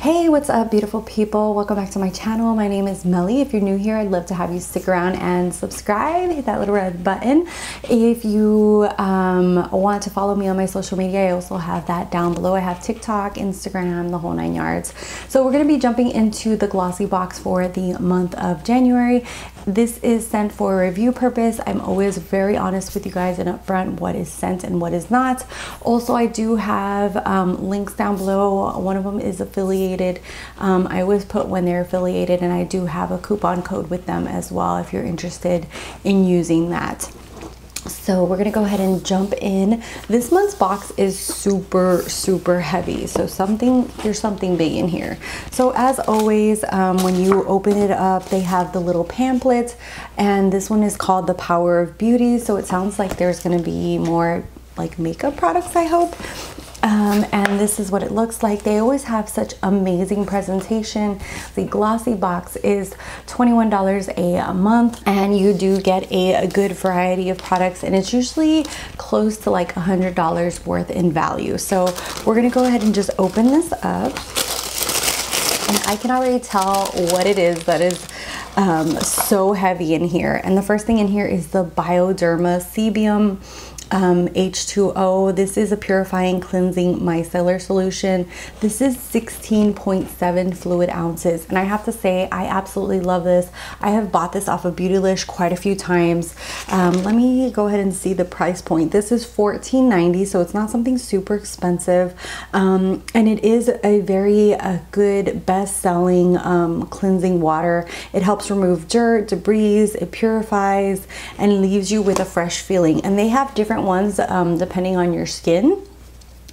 Hey, what's up, beautiful people? Welcome back to my channel. My name is Melly. If you're new here, I'd love to have you stick around and subscribe. Hit that little red button. If you want to follow me on my social media, I also have that down below. I have TikTok, Instagram, the whole 9 yards. So we're going to be jumping into the glossy box for the month of January. This is sent for review purpose. I'm always very honest with you guys and upfront what is sent and what is not. Also, I do have links down below. One of them is affiliated. I always put when they're affiliated, and I do have a coupon code with them as well if you're interested in using that. So we're gonna go ahead and jump in. This month's box is super heavy, so there's something big in here. So as always, when you open it up, they have the little pamphlet, and this one is called The Power of Beauty. So it sounds like there's gonna be more like makeup products, I hope. And this is what it looks like. They always have such amazing presentation. The glossy box is $21 a month, and you do get a good variety of products, and it's usually close to like $100 worth in value. So we're gonna go ahead and just open this up, and I can already tell what it is that is so heavy in here. And the first thing in here is the Bioderma Sebium H2O. This is a purifying cleansing micellar solution. This is 16.7 fluid ounces, and I have to say I absolutely love this. I have bought this off of Beautylish quite a few times. Let me go ahead and see the price point. This is $14.90, so it's not something super expensive, and it is a very good best-selling cleansing water. It helps remove dirt, debris, it purifies and leaves you with a fresh feeling. And they have different ones depending on your skin.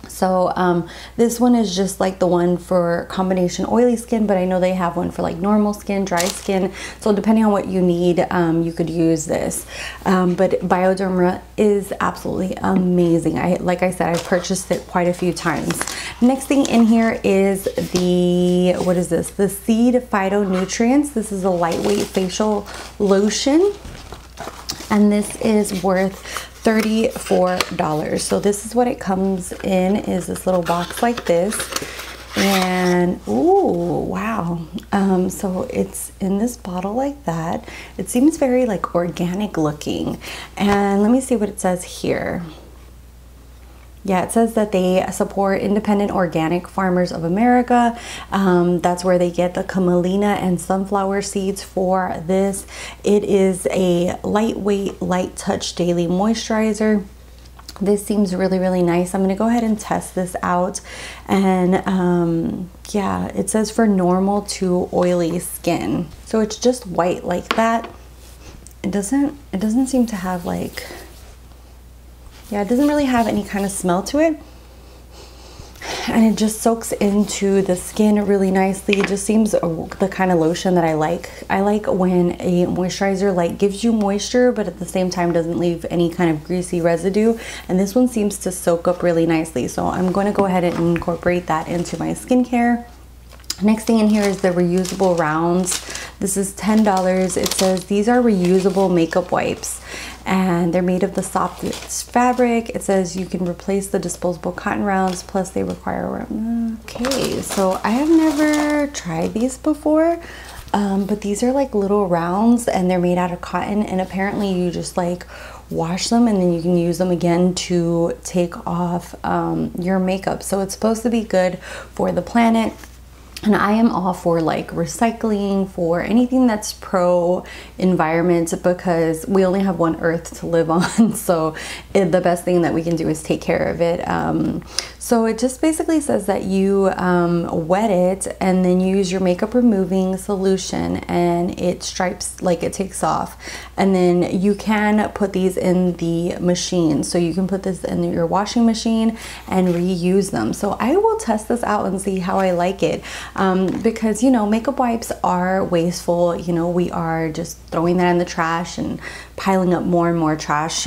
So this one is just like the one for combination oily skin, but I know they have one for like normal skin, dry skin. So depending on what you need, you could use this. But Bioderma is absolutely amazing. Like I said, I've purchased it quite a few times. Next thing in here is the, what is this? The Seed Phytonutrients. This is a lightweight facial lotion, and this is worth $34. So this is what it comes in, is this little box like this. And ooh, wow. So it's in this bottle like that. It seems very like organic looking. And let me see what it says here. Yeah, it says that they support independent organic farmers of America. That's where they get the camelina and sunflower seeds for this. It is a lightweight, light touch daily moisturizer. This seems really nice. I'm gonna go ahead and test this out. And yeah, it says for normal to oily skin. So it's just white like that. It doesn't seem to have like, yeah, it doesn't really have any kind of smell to it, and it just soaks into the skin really nicely. It just seems the kind of lotion that I like. I like when a moisturizer like gives you moisture, but at the same time doesn't leave any kind of greasy residue, and this one seems to soak up really nicely. So I'm going to go ahead and incorporate that into my skincare. Next thing in here is the reusable rounds. This is $10. It says these are reusable makeup wipes, and they're made of the softest fabric. It says you can replace the disposable cotton rounds, plus they require, okay, so I have never tried these before, but these are like little rounds, and they're made out of cotton, and apparently you just like wash them and then you can use them again to take off your makeup. So it's supposed to be good for the planet. And I am all for like recycling, for anything that's pro environment, because we only have one earth to live on. So the best thing that we can do is take care of it. So it just basically says that you wet it and then you use your makeup removing solution, and it stripes, like it takes off. And then you can put these in the machine. So you can put this in your washing machine and reuse them. So I will test this out and see how I like it. Because, you know, makeup wipes are wasteful. You know, we are just throwing that in the trash and piling up more and more trash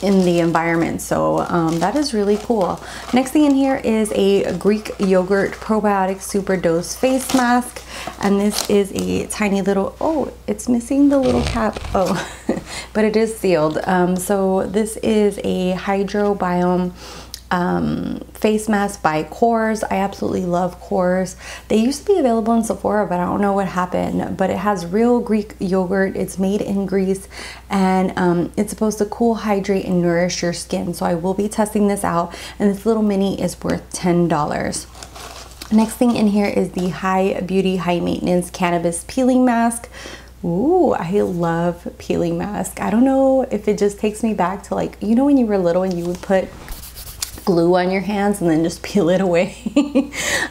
in the environment. So that is really cool. Next thing in here is a Greek yogurt probiotic super dose face mask, and this is a tiny little, oh, it's missing the little cap, oh but it is sealed. So this is a Hydrobiome face mask by Kors. I absolutely love Kors. They used to be available in Sephora, but I don't know what happened. But it has real Greek yogurt. It's made in Greece, and it's supposed to cool, hydrate, and nourish your skin. So I will be testing this out, and this little mini is worth $10. Next thing in here is the High Beauty High Maintenance Cannabis Peeling Mask. Ooh, I love peeling mask. I don't know if it just takes me back to, like, you know, when you were little and you would put glue on your hands and then just peel it away.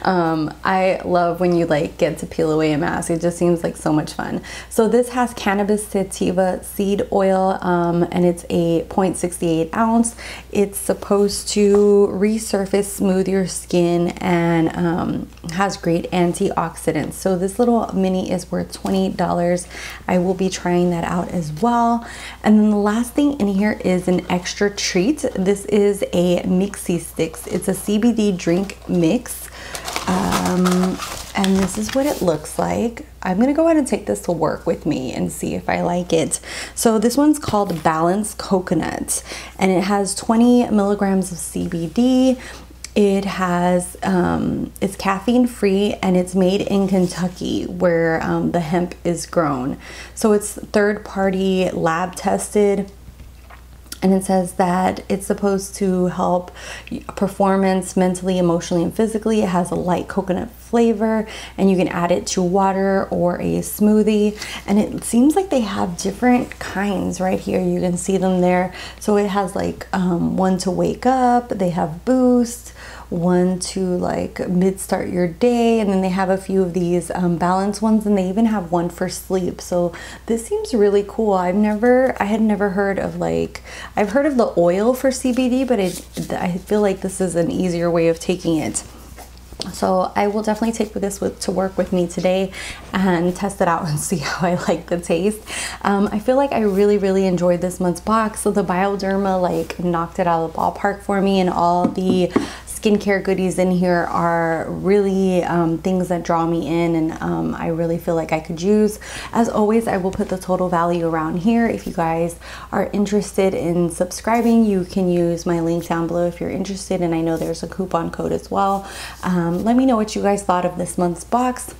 I love when you like get to peel away a mask. It just seems like so much fun. So this has cannabis sativa seed oil, and it's a 0.68 ounce. It's supposed to resurface, smooth your skin, and has great antioxidants. So this little mini is worth $20. I will be trying that out as well. And then the last thing in here is an extra treat. This is a Mixie Sticks. It's a CBD drink mix, and this is what it looks like. I'm gonna go ahead and take this to work with me and see if I like it. So this one's called Balance Coconut, and it has 20 milligrams of CBD. It has it's caffeine free, and it's made in Kentucky, where the hemp is grown. So it's third-party lab tested. And it says that it's supposed to help performance mentally, emotionally, and physically. It has a light coconut flavor, and you can add it to water or a smoothie. And it seems like they have different kinds right here. You can see them there. So it has like one to wake up. They have Boost, one to like mid-start your day, and then they have a few of these balance ones, and they even have one for sleep. So this seems really cool. I had never heard of, like, I've heard of the oil for CBD, but I feel like this is an easier way of taking it. So I will definitely take this to work with me today and test it out and see how I like the taste. I feel like I really enjoyed this month's box. So the Bioderma like knocked it out of the ballpark for me, and all the skincare goodies in here are really things that draw me in, and I really feel like I could use. As always, I will put the total value around here. If you guys are interested in subscribing, you can use my link down below if you're interested, and I know there's a coupon code as well. Let me know what you guys thought of this month's box.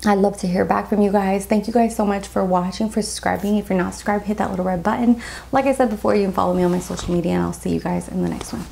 I'd love to hear back from you guys. Thank you guys so much for watching, for subscribing. If you're not subscribed, hit that little red button. Like I said before, you can follow me on my social media, and I'll see you guys in the next one.